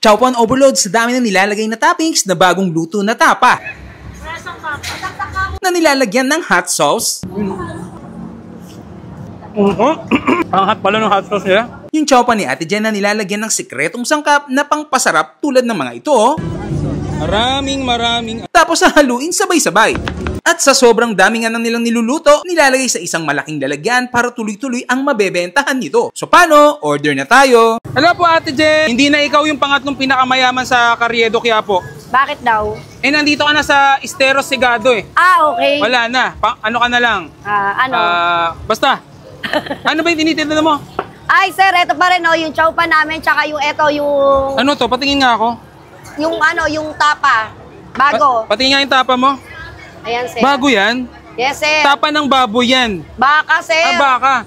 Chowpan overload sa dami na nilalagay na toppings na bagong luto na tapa. Na nilalagyan ng hot sauce. Ang hot pala ng hot sauce nila. Yung chowpan ni Ate Jen na nilalagyan ng sikretong sangkap na pangpasarap tulad ng mga ito, oh. Maraming. Tapos hahaluin sabay-sabay. At sa sobrang dami nga ng nilang niluluto, nilalagay sa isang malaking lalagyan para tuloy-tuloy ang mabebentahan nito. So paano? Order na tayo. Hello po Ate Jen. Hindi na ikaw yung pangatlong pinakamayaman sa Carriedo Quiapo. Bakit daw? Nandito ka na sa Estero Sigado eh. Okay. Wala na. Ano ka na lang? Basta. Ano ba yung tinitinda mo? Ay, sir, eto pa rin, yung chowpan namin, tsaka yung yung... Ano to? Patingin nga ako. Yung tapa. Bago. Patingin nga yung tapa mo. Ayan, sir. Bago yan? Yes, sir. Tapa ng baboy yan. Baka, sir. Baka.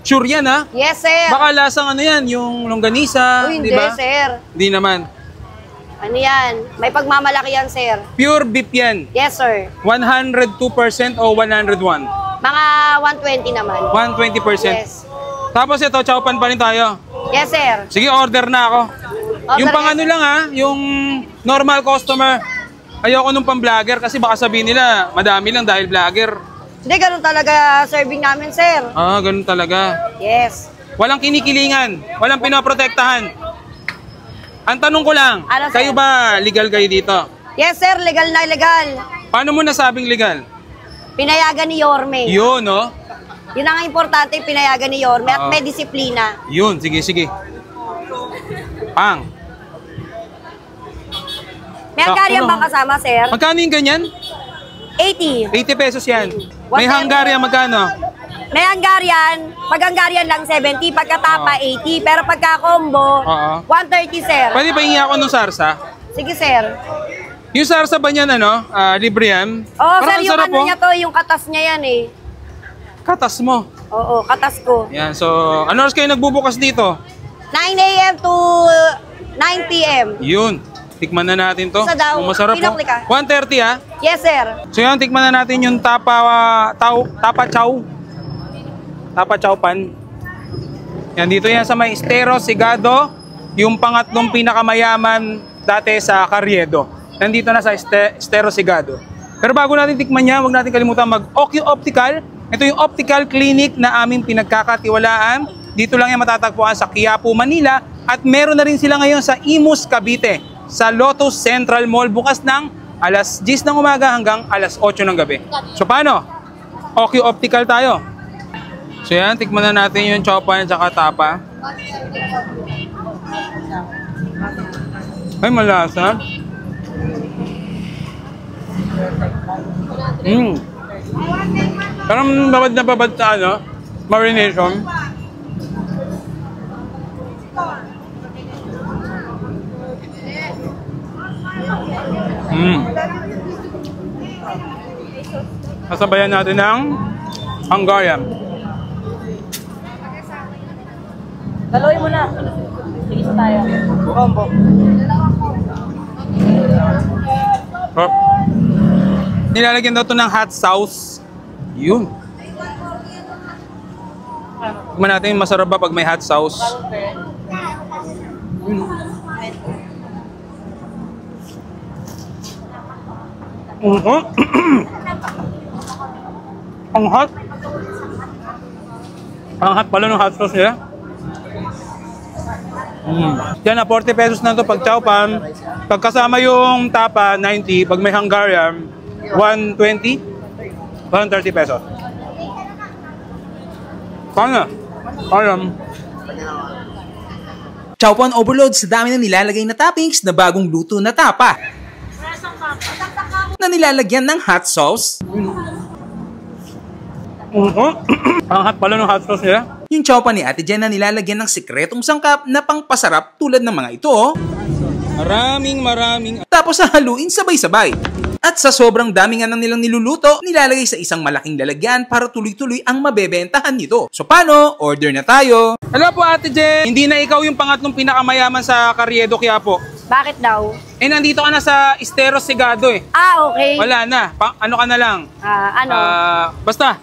Sure yan, ha? Yes, sir. Baka lasang ano yan, yung longganisa, hindi, di ba? sir. Hindi naman. Ano yan? May pagmamalaki yan, sir. Pure beef yan. Yes, sir. 102% o 101? Mga 120 naman. 120%? Yes. Tapos ito, chowpan pa rin tayo. Yes, sir. Sige, order na ako. Yung pang ano lang ha, yung normal customer. Ayoko nung pang vlogger kasi baka sabihin nila madami lang dahil vlogger. Hindi, ganun talaga serving namin, sir. Ganun talaga. Yes. Walang kinikilingan, walang pinoprotektahan. Ang tanong ko lang, Ano, kayo sir? ba legal kayo dito? Yes, sir. Legal na legal. Paano mo nasabing legal? Pinayagan ni Yorme. Yun, no? Yun ang importante, pinayagan ni Yorme at may disiplina. Yun, sige. Pang. May Hungarian bang kasama, sir? Magkano yung ganyan? 80. 80 pesos yan. May Hungarian magkano? May Hungarian, pag Hungarian lang 70, pagka tapa 80, pero pagka combo, 130, sir. Pwede ba hingi ako ng sarsa? Sige, sir. Yung sarsa ba niyan, libre yan? Sir, yung ano niya to, yung katas niya yan eh. Katas mo? Oo, katas ko. Yan, so, ano oras kayo nagbubukas dito? 9 a.m. to 9 p.m. Yun, tikman na natin to. Isa daw, Kung masarap po. pinakli ka. 130 ha? Yes, sir. So yan, tikman na natin yung tapa chowpan. Yan, dito yan sa may Estero Sigado, yung pangatlong pinakamayaman dati sa Carriedo. Nandito na sa Estero Sigado. Pero bago natin tikman yan, huwag natin kalimutan mag-Ocu Optical. Ito yung optical clinic na aming pinagkakatiwalaan. Dito lang yan matatagpuan sa Quiapo, Manila. At meron na rin sila ngayon sa Imus, Cavite. Sa Lotus Central Mall, bukas ng alas 10 ng umaga hanggang alas 8 ng gabi. So paano? Ocu Optical tayo. So yan, tikman na natin yung chowpan at saka tapa. Ay, malasa. Parang babad na babad sa marination. Kasabayan natin ng Hungarian. Daloy mo na. Sige sa tayo. Combo. Nilalagyan daw ito ng hot sauce. Yun. Tignan natin, masarap ba pag may hot sauce? Ang hot. Ang hot pala ng hot sauce nila. Yan na, 40 pesos na ito pag chowpan. Pagkasama yung tapa, 90. Pag may Hungarian, 120. 130 pesos. Paano? Alam. Chowpan overload sa dami na nilalagay na toppings na bagong luto na tapa. Na nilalagyan ng hot sauce. Ang hot pala ng hot sauce nila. Yung chowpan ni Ate Jen na nilalagyan ng sikretong sangkap na pangpasarap tulad ng mga ito, oh. Maraming. Tapos hahaluin sabay-sabay. At sa sobrang dami nga ng nilang niluluto, nilalagay sa isang malaking lalagyan para tuloy-tuloy ang mabebentahan nito. So paano? Order na tayo. Hello po Ate Jen. Hindi na ikaw yung pangatlong pinakamayaman sa Carriedo Quiapo. Bakit daw? Nandito ka na sa Estero Sigado eh. Okay. Wala na. Ano ka na lang? Basta.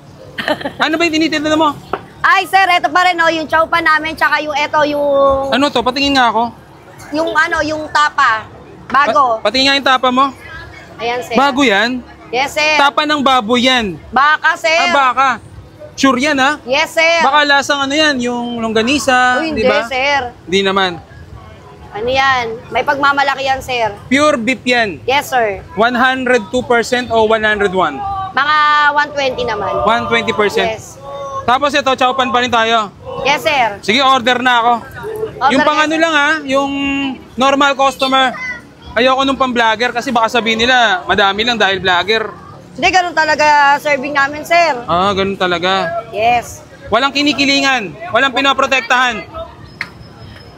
Ano ba yung tinitinda mo? Ay, sir, eto pa rin, yung chowpan namin, tsaka yung yung... Ano to? Patingin nga ako. yung tapa. Bago. Pati nga yung tapa mo. Ayan, sir. Bago yan? Yes, sir. Tapa ng baboy yan. Baka, sir. Ah, baka. Sure yan, ha? Yes, sir. Baka lasang ano yan, yung longganisa, Uy, di hindi, ba? sir. Hindi naman. Ano yan? May pagmamalaki yan, sir. Pure beef yan. Yes, sir. 102% o 101? Mga 120 naman. 120%. Yes. Tapos ito, chowpan pa rin tayo. Yes, sir. Sige, order na ako. Yung Order pang yes. ano lang ha, yung normal customer. Ayoko nung pang vlogger kasi baka sabihin nila, madami lang dahil vlogger. Hindi, ganun talaga serving namin, sir. Ah, ganun talaga. Yes. Walang kinikilingan, walang pinoprotektahan.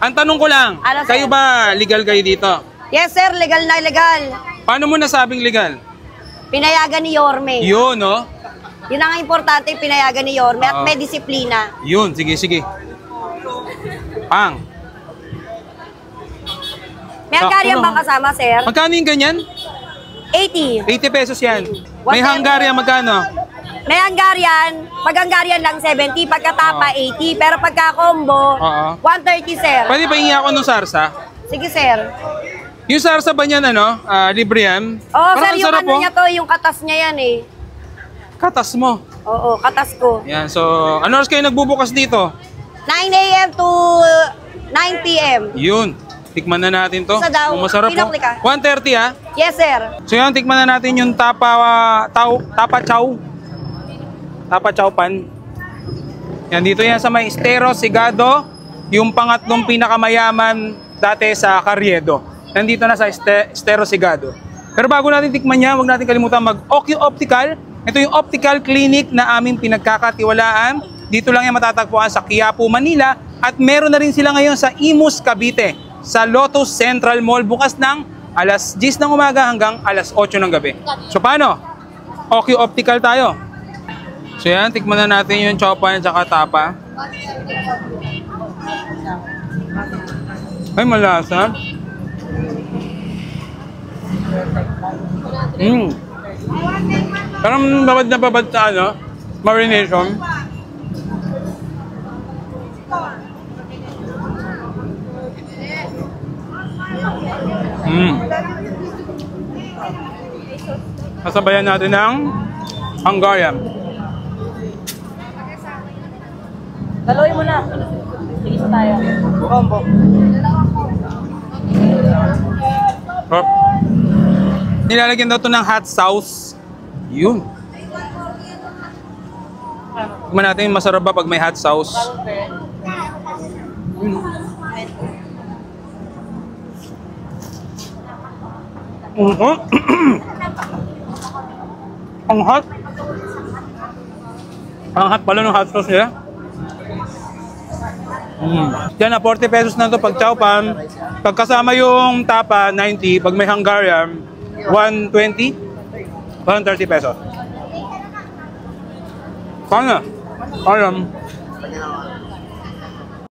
Ang tanong ko lang, Ano, sir? kayo ba legal kayo dito? Yes, sir. Legal na legal. Paano mo nasabing legal? Pinayagan ni Yorme. Yun, no? Yun ang importante, pinayagan ni Yorme at Oo. may disiplina. Yun, sige, sige. Pang. May Hungarian bang kasama, sir? Magkano yung ganyan? 80. 80 pesos yan. May 130. Hungarian, magkano? May Hungarian, pag Hungarian lang 70, pagka tapa 80, pero pagka combo, Oo. 130, sir. Pwede ba hingi ako ng sarsa? Sige, sir. Yung sarsa ba niyan, ano? Libre yan? Oo, Parang sir, ang yung sarap, ano oh. niya to, yung katas niya yan eh. Katas mo. Oo, katas ko. Yan, so, ano oras kayo nagbubukas dito? 9 a.m. to 9 p.m. Yun. Tikman na natin to. Isa daw. Kung masarap, oh. Pinakli ka. 130, ha? Yes, sir. So, yan, tikman na natin yung tapa chow. Tapa chow pan. Yan, dito yan sa may Estero Sigado, yung pangatlong pinakamayaman dati sa Carriedo. Nandito na sa Estero Sigado. Pero bago natin tikman niya, huwag natin kalimutan mag-Okyo Optical. Ito yung optical clinic na aming pinagkakatiwalaan. Dito lang yan matatagpuan sa Quiapo, Manila. At meron na rin sila ngayon sa Imus, Cavite. Sa Lotus Central Mall, bukas ng alas 10 ng umaga hanggang alas 8 ng gabi. So paano? Okyo Optical tayo. So yan, tikman na natin yung chowpan at saka tapa. Ay, malasa. Parang babad na babad sa ano, marination. Kasabayan natin ng Hungarian. Daloy mo na. Sige sa tayo. Combo. Sarap. Nilalagyan daw ito ng hot sauce. Yun. Tignan natin masarap ba pag may hot sauce. Ang hot. Ang hot pala ng hot sauce nila. Yan na, 40 pesos na ito pag chowpan. Pag kasama yung tapa, 90. Pag may Hungarian, 120. 130 pesos. Paano? Alam.